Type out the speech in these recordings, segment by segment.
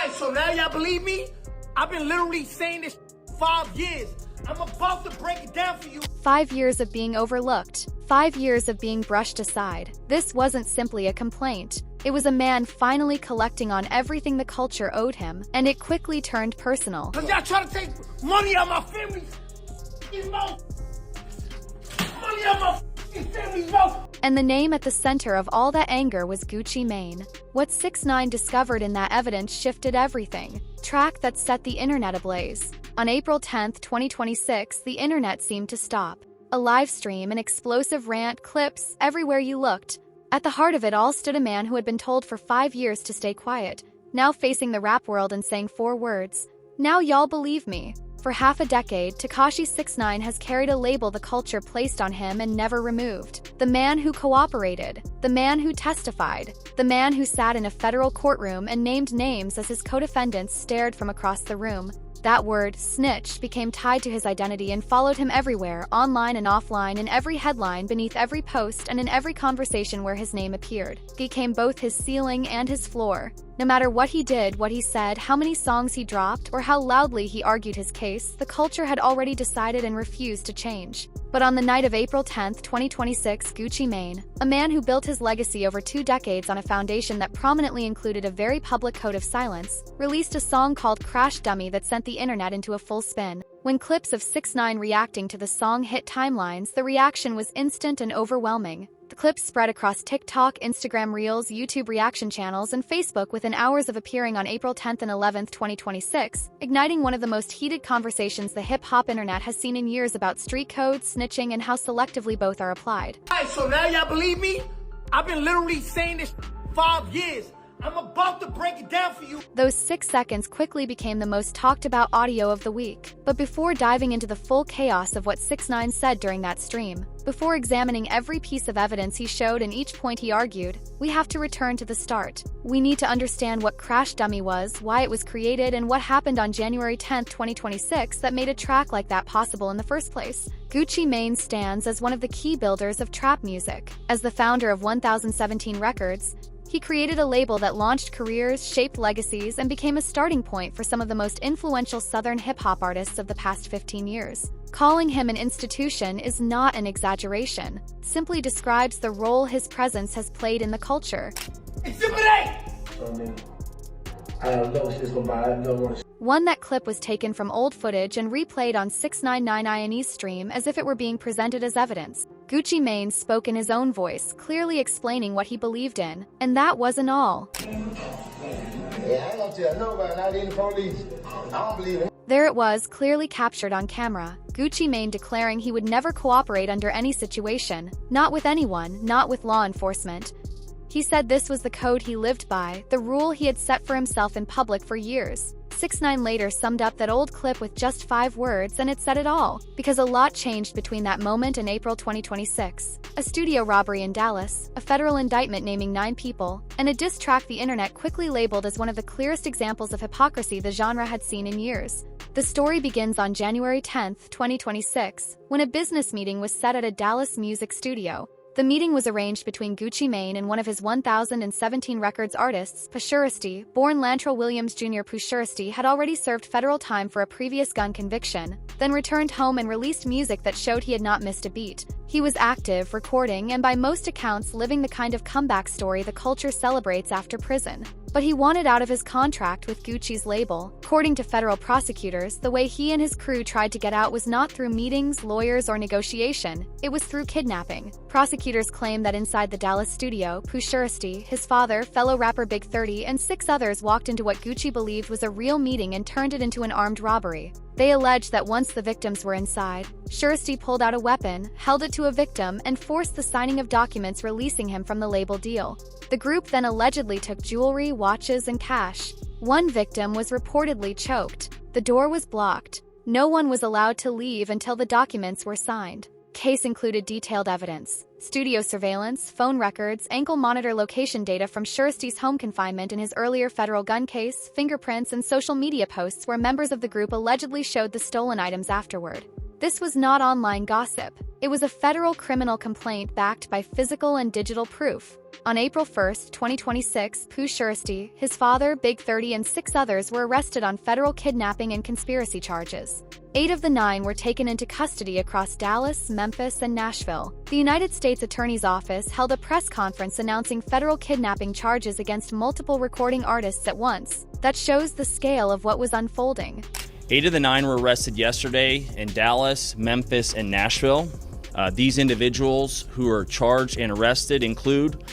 Alright, so now y'all believe me? I've been literally saying this 5 years. I'm about to break it down for you. 5 years of being overlooked. 5 years of being brushed aside. This wasn't simply a complaint. It was a man finally collecting on everything the culture owed him, and it quickly turned personal. Cause y'all trying to take money out my family's mouth. Money out my family's mouth. And the name at the center of all that anger was Gucci Mane. What 6ix9ine discovered in that evidence shifted everything. Track that set the internet ablaze. On April 10, 2026, the internet seemed to stop. A live stream, an explosive rant, clips, everywhere you looked. At the heart of it all stood a man who had been told for 5 years to stay quiet, now facing the rap world and saying 4 words. Now y'all believe me. For half a decade, Tekashi 6ix9ine has carried a label the culture placed on him and never removed. The man who cooperated, the man who testified, the man who sat in a federal courtroom and named names as his co-defendants stared from across the room. That word, snitch, became tied to his identity and followed him everywhere, online and offline, in every headline, beneath every post, and in every conversation where his name appeared. It became both his ceiling and his floor. No matter what he did, what he said, how many songs he dropped, or how loudly he argued his case, the culture had already decided and refused to change. But on the night of April 10, 2026, Gucci Mane, a man who built his legacy over 2 decades on a foundation that prominently included a very public code of silence, released a song called Crash Dummy that sent the internet into a full spin. When clips of 6ix9ine reacting to the song hit timelines, the reaction was instant and overwhelming. The clips spread across TikTok, Instagram Reels, YouTube reaction channels, and Facebook within hours of appearing on April 10 and 11, 2026, igniting one of the most heated conversations the hip-hop internet has seen in years about street codes, snitching, and how selectively both are applied. Alright, so now y'all believe me? I've been literally saying this 5 years. I'm about to break it down for you. Those 6 seconds quickly became the most talked about audio of the week. But before diving into the full chaos of what 6ix9ine said during that stream, before examining every piece of evidence he showed and each point he argued, we have to return to the start. We need to understand what Crash Dummy was, why it was created, and what happened on January 10, 2026 that made a track like that possible in the first place. Gucci Mane stands as one of the key builders of trap music. As the founder of 1017 Records, he created a label that launched careers, shaped legacies, and became a starting point for some of the most influential Southern hip-hop artists of the past 15 years. Calling him an institution is not an exaggeration. It simply describes the role his presence has played in the culture. One that clip was taken from old footage and replayed on 6ix9ine's stream as if it were being presented as evidence. Gucci Mane spoke in his own voice, clearly explaining what he believed in, and that wasn't all. Yeah, I ain't gonna tell nobody, not even the police. I don't believe it. There it was, clearly captured on camera. Gucci Mane declaring he would never cooperate under any situation, not with anyone, not with law enforcement. He said this was the code he lived by, the rule he had set for himself in public for years. 6ix9ine later summed up that old clip with just 5 words, and it said it all, because a lot changed between that moment and April 2026. A studio robbery in Dallas, a federal indictment naming 9 people, and a diss track the internet quickly labeled as one of the clearest examples of hypocrisy the genre had seen in years. The story begins on January 10, 2026, when a business meeting was set at a Dallas music studio. The meeting was arranged between Gucci Mane and one of his 1017 Records artists, Pushuristy. Born Lantrell Williams Jr. Pushuristy had already served federal time for a previous gun conviction, then returned home and released music that showed he had not missed a beat. He was active, recording, and by most accounts living the kind of comeback story the culture celebrates after prison. But he wanted out of his contract with Gucci's label. According to federal prosecutors, the way he and his crew tried to get out was not through meetings, lawyers, or negotiation. It was through kidnapping. Prosecutors claim that inside the Dallas studio, Pushuristy, his father, fellow rapper Big 30, and 6 others walked into what Gucci believed was a real meeting and turned it into an armed robbery. They allege that once the victims were inside, Pushuristy pulled out a weapon, held it to a victim, and forced the signing of documents releasing him from the label deal. The group then allegedly took jewelry, watches, and cash. One victim was reportedly choked. The door was blocked. No one was allowed to leave until the documents were signed. Case included detailed evidence, studio surveillance, phone records, ankle monitor location data from Shuristy's home confinement in his earlier federal gun case, fingerprints, and social media posts where members of the group allegedly showed the stolen items afterward. This was not online gossip. It was a federal criminal complaint backed by physical and digital proof. On April 1, 2026, Pooh Shiesty, his father, Big 30, and 6 others were arrested on federal kidnapping and conspiracy charges. 8 of the 9 were taken into custody across Dallas, Memphis, and Nashville. The United States Attorney's Office held a press conference announcing federal kidnapping charges against multiple recording artists at once. That shows the scale of what was unfolding. 8 of the 9 were arrested yesterday in Dallas, Memphis, and Nashville. These individuals who are charged and arrested include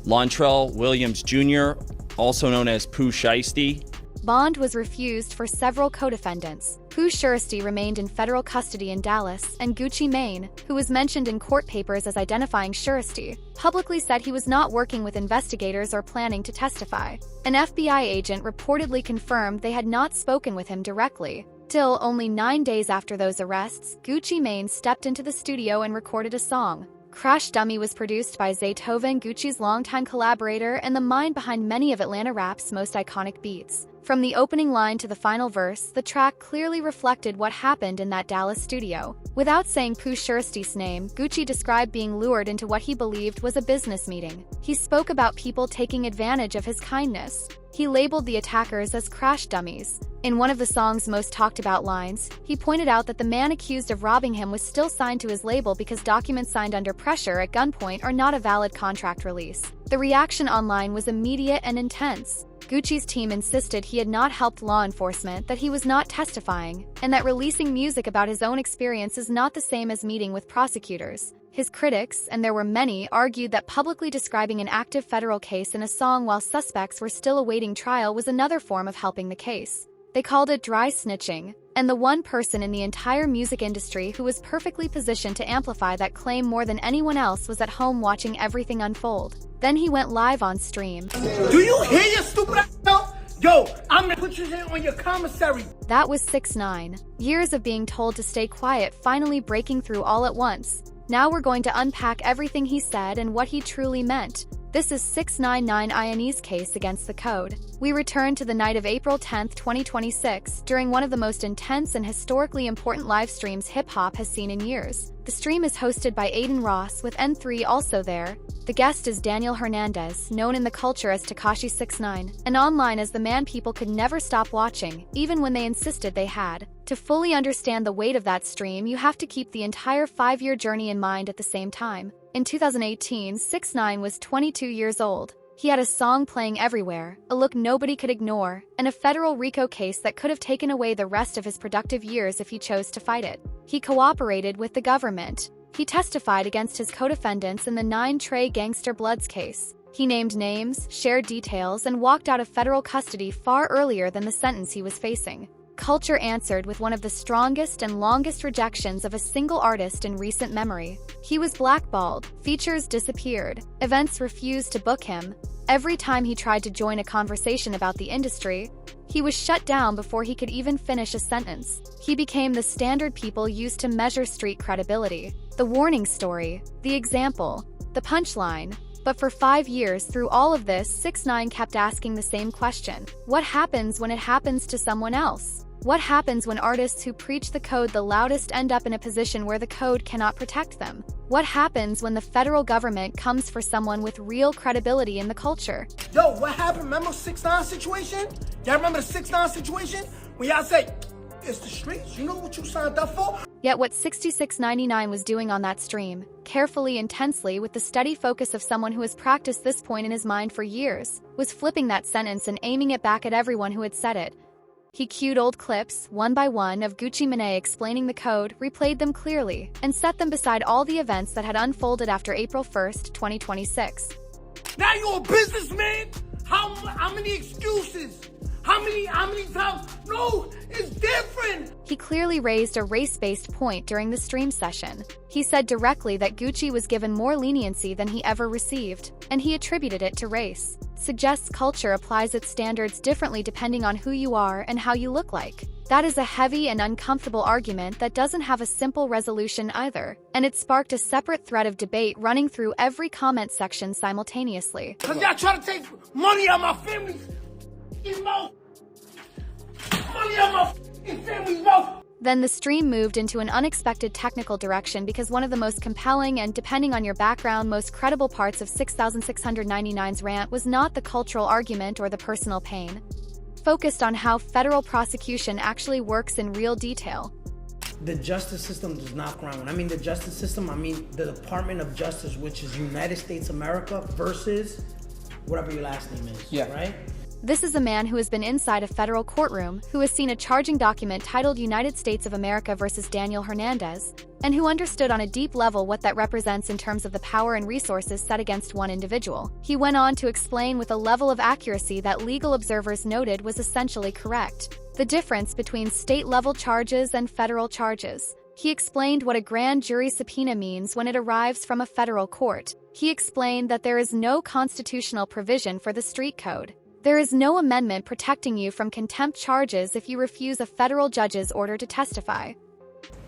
Lontrell Williams Jr., also known as Pooh Shiesty. Bond was refused for several co-defendants. Pooh Shiesty remained in federal custody in Dallas, and Gucci Mane, who was mentioned in court papers as identifying Shiesty, publicly said he was not working with investigators or planning to testify. An FBI agent reportedly confirmed they had not spoken with him directly. Still, only 9 days after those arrests, Gucci Mane stepped into the studio and recorded a song. Crash Dummy was produced by Zaytoven, Gucci's longtime collaborator and the mind behind many of Atlanta rap's most iconic beats. From the opening line to the final verse, the track clearly reflected what happened in that Dallas studio. Without saying Pooh Shiesty's name, Gucci described being lured into what he believed was a business meeting. He spoke about people taking advantage of his kindness. He labeled the attackers as crash dummies. In one of the song's most talked about lines, he pointed out that the man accused of robbing him was still signed to his label because documents signed under pressure at gunpoint are not a valid contract release. The reaction online was immediate and intense. Gucci's team insisted he had not helped law enforcement, that he was not testifying, and that releasing music about his own experience is not the same as meeting with prosecutors. His critics, and there were many, argued that publicly describing an active federal case in a song while suspects were still awaiting trial was another form of helping the case. They called it dry snitching, and the one person in the entire music industry who was perfectly positioned to amplify that claim more than anyone else was at home watching everything unfold. Then he went live on stream. Do you hear your stupid ass? Yo, I'm gonna put your hand on your commissary. That was 6ix9ine. Years of being told to stay quiet finally breaking through all at once. Now we're going to unpack everything he said and what he truly meant. This is 6ix9ine's case against the code. We return to the night of April 10, 2026, during one of the most intense and historically important live streams hip-hop has seen in years. The stream is hosted by Aiden Ross, with N3 also there. The guest is Daniel Hernandez, known in the culture as Tekashi 6ix9ine, and online as the man people could never stop watching, even when they insisted they had. To fully understand the weight of that stream, you have to keep the entire 5-year journey in mind at the same time. In 2018, 6ix9ine was 22 years old. He had a song playing everywhere, a look nobody could ignore, and a federal RICO case that could have taken away the rest of his productive years if he chose to fight it. He cooperated with the government. He testified against his co-defendants in the 9 Trey Gangster Bloods case. He named names, shared details, and walked out of federal custody far earlier than the sentence he was facing. Culture answered with one of the strongest and longest rejections of a single artist in recent memory. He was blackballed, features disappeared, events refused to book him. Every time he tried to join a conversation about the industry, he was shut down before he could even finish a sentence. He became the standard people used to measure street credibility. The warning story, the example, the punchline. But for 5 years through all of this, 6ix9ine kept asking the same question. What happens when it happens to someone else? What happens when artists who preach the code the loudest end up in a position where the code cannot protect them? What happens when the federal government comes for someone with real credibility in the culture? Yo, what happened? Remember 6ix9ine situation? Y'all remember the 6ix9ine situation? When y'all say, it's the streets, you know what you signed up for? Yet what 6699 was doing on that stream, carefully, intensely, with the steady focus of someone who has practiced this point in his mind for years, was flipping that sentence and aiming it back at everyone who had said it. He cued old clips, one by one, of Gucci Mane explaining the code, replayed them clearly, and set them beside all the events that had unfolded after April 1st, 2026. Now you're a businessman? How many excuses? How many times? No, it's different. He clearly raised a race-based point during the stream session. He said directly that Gucci was given more leniency than he ever received, and he attributed it to race. Suggests culture applies its standards differently depending on who you are and how you look like. That is a heavy and uncomfortable argument that doesn't have a simple resolution either, and it sparked a separate thread of debate running through every comment section simultaneously. Cause y'all try to take money out of my family's mouth. Money out of my family's mouth. Then the stream moved into an unexpected technical direction because one of the most compelling and, depending on your background, most credible parts of 6,699's rant was not the cultural argument or the personal pain. Focused on how federal prosecution actually works in real detail. The justice system does not ground. When I mean the justice system, I mean the Department of Justice, which is United States America versus whatever your last name is, right? This is a man who has been inside a federal courtroom, who has seen a charging document titled United States of America versus Daniel Hernandez, and who understood on a deep level what that represents in terms of the power and resources set against one individual. He went on to explain with a level of accuracy that legal observers noted was essentially correct: the difference between state-level charges and federal charges. He explained what a grand jury subpoena means when it arrives from a federal court. He explained that there is no constitutional provision for the street code. There is no amendment protecting you from contempt charges if you refuse a federal judge's order to testify.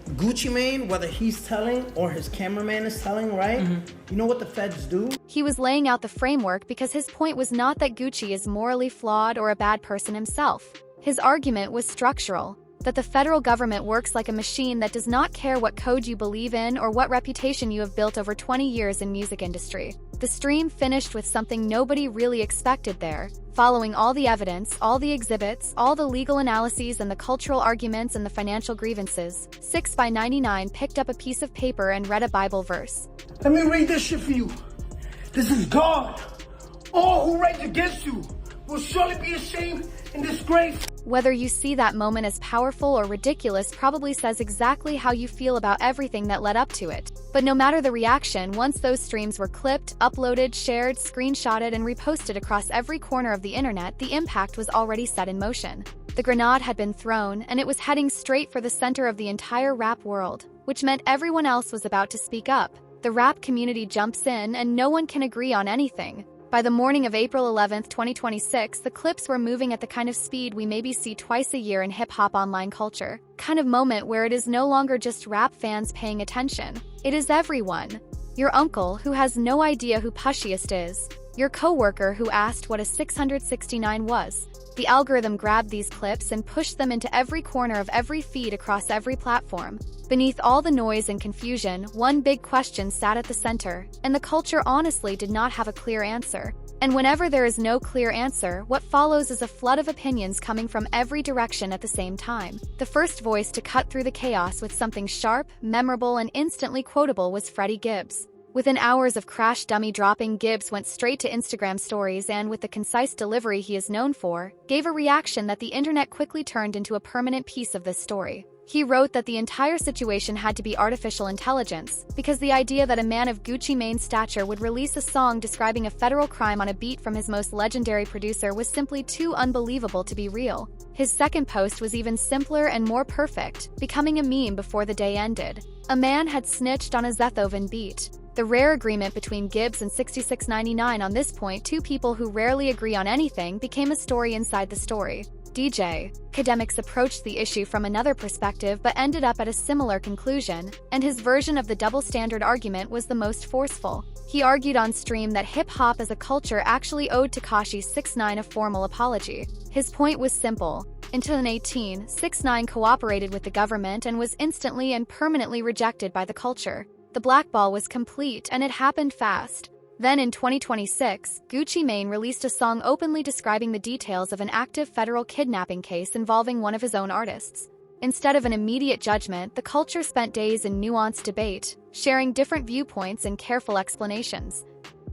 Gucci Mane, whether he's telling or his cameraman is telling, right? You know what the feds do? He was laying out the framework because his point was not that Gucci is morally flawed or a bad person himself. His argument was structural, that the federal government works like a machine that does not care what code you believe in or what reputation you have built over 20 years in music industry. The stream finished with something nobody really expected there. Following all the evidence, all the exhibits, all the legal analyses and the cultural arguments and the financial grievances, 6ix9ine picked up a piece of paper and read a Bible verse. Let me read this shit for you. This is God. All who rage against you will surely be ashamed and disgraced. Whether you see that moment as powerful or ridiculous probably says exactly how you feel about everything that led up to it. But no matter the reaction, once those streams were clipped, uploaded, shared, screenshotted, and reposted across every corner of the internet, the impact was already set in motion. The grenade had been thrown, and it was heading straight for the center of the entire rap world, which meant everyone else was about to speak up. The rap community jumps in, and no one can agree on anything. By the morning of April 11, 2026, the clips were moving at the kind of speed we maybe see twice a year in hip-hop online culture. Kind of moment where it is no longer just rap fans paying attention. It is everyone. Your uncle, who has no idea who Pushiest is. Your coworker who asked what a 669 was. The algorithm grabbed these clips and pushed them into every corner of every feed across every platform. Beneath all the noise and confusion, one big question sat at the center, and the culture honestly did not have a clear answer. And whenever there is no clear answer, what follows is a flood of opinions coming from every direction at the same time. The first voice to cut through the chaos with something sharp, memorable, and instantly quotable was Freddie Gibbs. Within hours of crash dummy dropping, Gibbs went straight to Instagram stories and, with the concise delivery he is known for, gave a reaction that the internet quickly turned into a permanent piece of this story. He wrote that the entire situation had to be artificial intelligence, because the idea that a man of Gucci Mane's stature would release a song describing a federal crime on a beat from his most legendary producer was simply too unbelievable to be real. His second post was even simpler and more perfect, becoming a meme before the day ended. A man had snitched on a Zethoven beat. The rare agreement between Gibbs and 6ix9ine on this point, two people who rarely agree on anything, became a story inside the story. DJ. 6ix9ine approached the issue from another perspective but ended up at a similar conclusion, and his version of the double standard argument was the most forceful. He argued on stream that hip-hop as a culture actually owed Tekashi 6ix9ine a formal apology. His point was simple. In 2018, 6ix9ine cooperated with the government and was instantly and permanently rejected by the culture. The blackball was complete, and it happened fast. Then in 2026, Gucci Mane released a song openly describing the details of an active federal kidnapping case involving one of his own artists. Instead of an immediate judgment, the culture spent days in nuanced debate, sharing different viewpoints and careful explanations.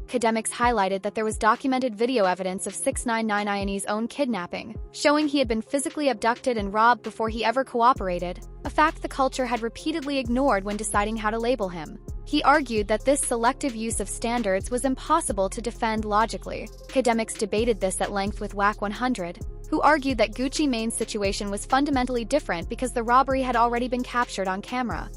6ix9ine highlighted that there was documented video evidence of 6ix9ine's own kidnapping, showing he had been physically abducted and robbed before he ever cooperated, a fact the culture had repeatedly ignored when deciding how to label him. He argued that this selective use of standards was impossible to defend logically. 6ix9ine debated this at length with Wack 100, who argued that Gucci Mane's situation was fundamentally different because the robbery had already been captured on camera.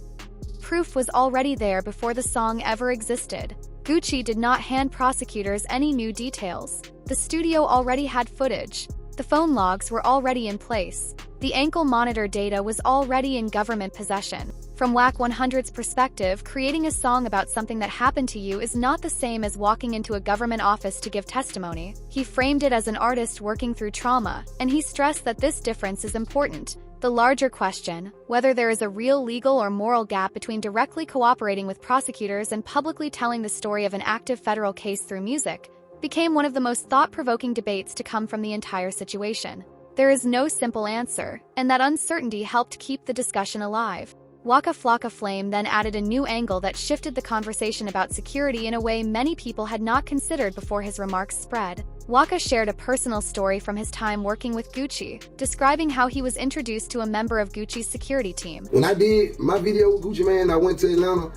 Proof was already there before the song ever existed. Gucci did not hand prosecutors any new details. The studio already had footage. The phone logs were already in place. The ankle monitor data was already in government possession. From WAC 100's perspective, creating a song about something that happened to you is not the same as walking into a government office to give testimony. He framed it as an artist working through trauma, and he stressed that this difference is important. The larger question, whether there is a real legal or moral gap between directly cooperating with prosecutors and publicly telling the story of an active federal case through music, became one of the most thought-provoking debates to come from the entire situation. There is no simple answer, and that uncertainty helped keep the discussion alive. Waka Flocka Flame then added a new angle that shifted the conversation about security in a way many people had not considered before his remarks spread. Waka shared a personal story from his time working with Gucci, describing how he was introduced to a member of Gucci's security team. When I did my video with Gucci Mane, I went to Atlanta,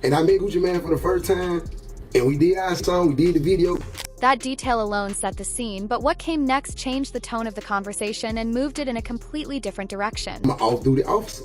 and I met Gucci Mane for the first time, and we did our song, we did the video. That detail alone set the scene, but what came next changed the tone of the conversation and moved it in a completely different direction. I'm an off-duty officer,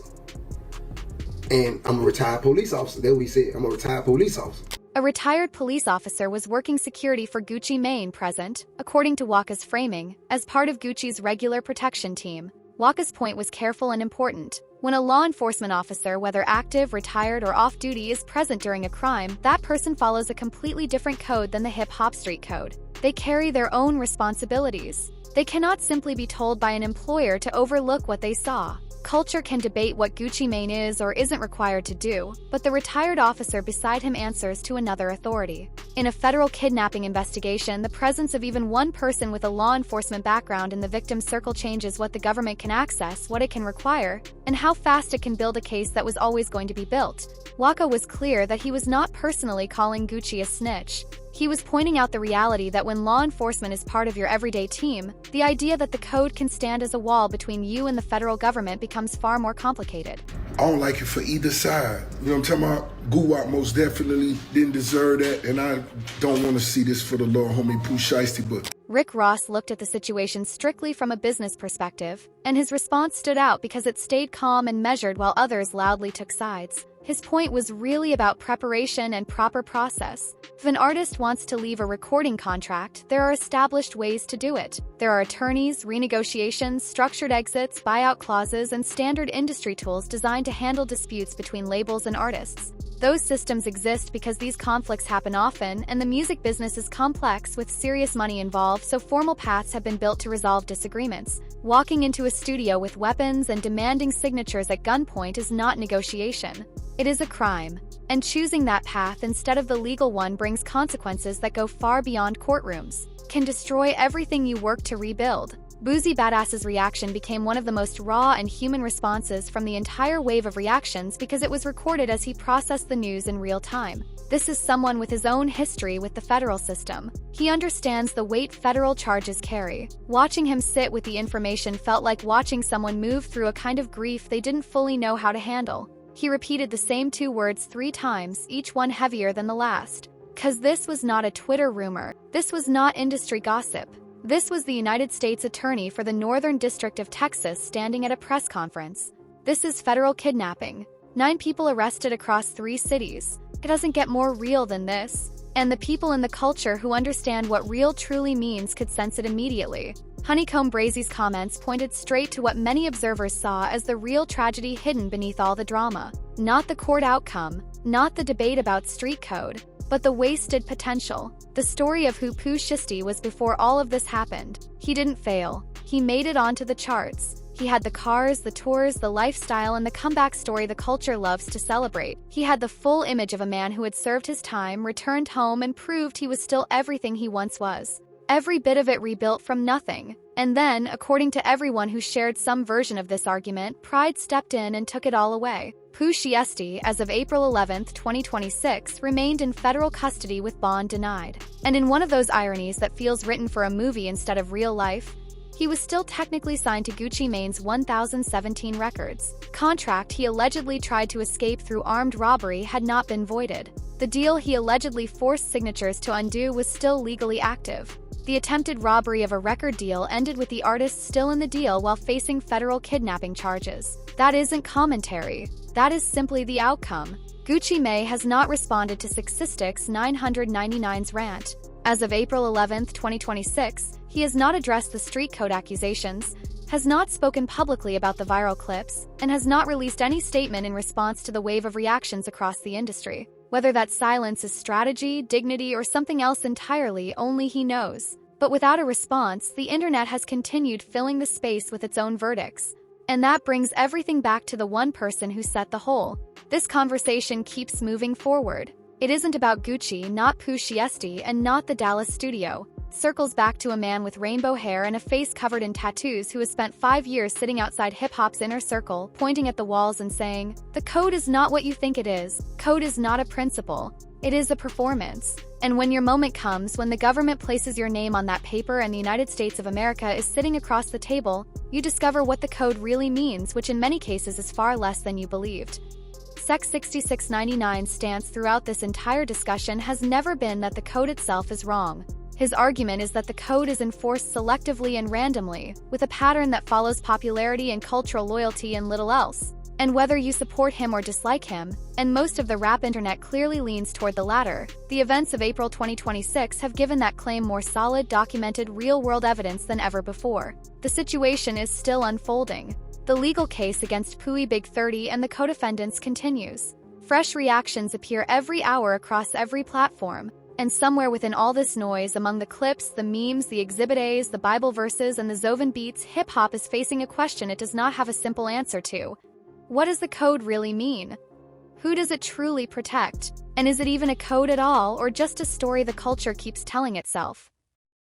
and I'm a retired police officer. That's what he said, I'm a retired police officer. A retired police officer was working security for Gucci Mane present, according to Waka's framing, as part of Gucci's regular protection team. Waka's point was careful and important. When a law enforcement officer, whether active, retired, or off-duty, is present during a crime, that person follows a completely different code than the hip-hop street code. They carry their own responsibilities. They cannot simply be told by an employer to overlook what they saw. Culture can debate what Gucci Mane is or isn't required to do, but the retired officer beside him answers to another authority. In a federal kidnapping investigation, the presence of even one person with a law enforcement background in the victim's circle changes what the government can access, what it can require, and how fast it can build a case that was always going to be built. Waka was clear that he was not personally calling Gucci a snitch. He was pointing out the reality that when law enforcement is part of your everyday team, the idea that the code can stand as a wall between you and the federal government becomes far more complicated. I don't like it for either side. You know what I'm talking about? Guwap most definitely didn't deserve that, and I don't want to see this for the little homie Pooh Shiesty, but Rick Ross looked at the situation strictly from a business perspective, and his response stood out because it stayed calm and measured while others loudly took sides. His point was really about preparation and proper process. If an artist wants to leave a recording contract, there are established ways to do it. There are attorneys, renegotiations, structured exits, buyout clauses, and standard industry tools designed to handle disputes between labels and artists. Those systems exist because these conflicts happen often, and the music business is complex with serious money involved, so formal paths have been built to resolve disagreements. Walking into a studio with weapons and demanding signatures at gunpoint is not negotiation. It is a crime, and choosing that path instead of the legal one brings consequences that go far beyond courtrooms, can destroy everything you work to rebuild. Boozy Badass's reaction became one of the most raw and human responses from the entire wave of reactions because it was recorded as he processed the news in real time. This is someone with his own history with the federal system. He understands the weight federal charges carry. Watching him sit with the information felt like watching someone move through a kind of grief they didn't fully know how to handle. He repeated the same 2 words 3 times, each one heavier than the last. 'Cause this was not a Twitter rumor. This was not industry gossip. This was the United States Attorney for the Northern District of Texas standing at a press conference. This is federal kidnapping. 9 people arrested across 3 cities. It doesn't get more real than this. And the people in the culture who understand what real truly means could sense it immediately. Honeycomb Brazy's comments pointed straight to what many observers saw as the real tragedy hidden beneath all the drama. Not the court outcome, not the debate about street code, but the wasted potential. The story of who Pooh Shiesty was before all of this happened. He didn't fail. He made it onto the charts. He had the cars, the tours, the lifestyle, and the comeback story the culture loves to celebrate. He had the full image of a man who had served his time, returned home, and proved he was still everything he once was. Every bit of it rebuilt from nothing. And then, according to everyone who shared some version of this argument, pride stepped in and took it all away. Pooh Shiesty, as of April 11, 2026, remained in federal custody with bond denied. And in one of those ironies that feels written for a movie instead of real life, he was still technically signed to Gucci Mane's 1017 Records contract he allegedly tried to escape through armed robbery had not been voided. The deal he allegedly forced signatures to undo was still legally active. The attempted robbery of a record deal ended with the artist still in the deal while facing federal kidnapping charges. That isn't commentary. That is simply the outcome. Gucci Mane has not responded to 6ix9ine's rant. As of April 11, 2026, he has not addressed the street code accusations, has not spoken publicly about the viral clips, and has not released any statement in response to the wave of reactions across the industry. Whether that silence is strategy, dignity, or something else entirely, only he knows. But without a response, the internet has continued filling the space with its own verdicts. And that brings everything back to the one person who set the hole. This conversation keeps moving forward. It isn't about Gucci, not 6ix9ine, and not the Dallas studio. Circles back to a man with rainbow hair and a face covered in tattoos who has spent 5 years sitting outside hip-hop's inner circle, pointing at the walls and saying, "The code is not what you think it is. Code is not a principle. It is a performance." And when your moment comes, when the government places your name on that paper and the United States of America is sitting across the table, you discover what the code really means, which in many cases is far less than you believed. 6ix9ine's stance throughout this entire discussion has never been that the code itself is wrong. His argument is that the code is enforced selectively and randomly, with a pattern that follows popularity and cultural loyalty and little else. And whether you support him or dislike him, and most of the rap internet clearly leans toward the latter, the events of April 2026 have given that claim more solid, documented, real-world evidence than ever before. The situation is still unfolding. The legal case against Puyi Big 30 and the co-defendants continues. Fresh reactions appear every hour across every platform, and somewhere within all this noise, among the clips, the memes, the Exhibit A's, the Bible verses, and the Zovan beats, hip-hop is facing a question it does not have a simple answer to. What does the code really mean? Who does it truly protect? And is it even a code at all, or just a story the culture keeps telling itself?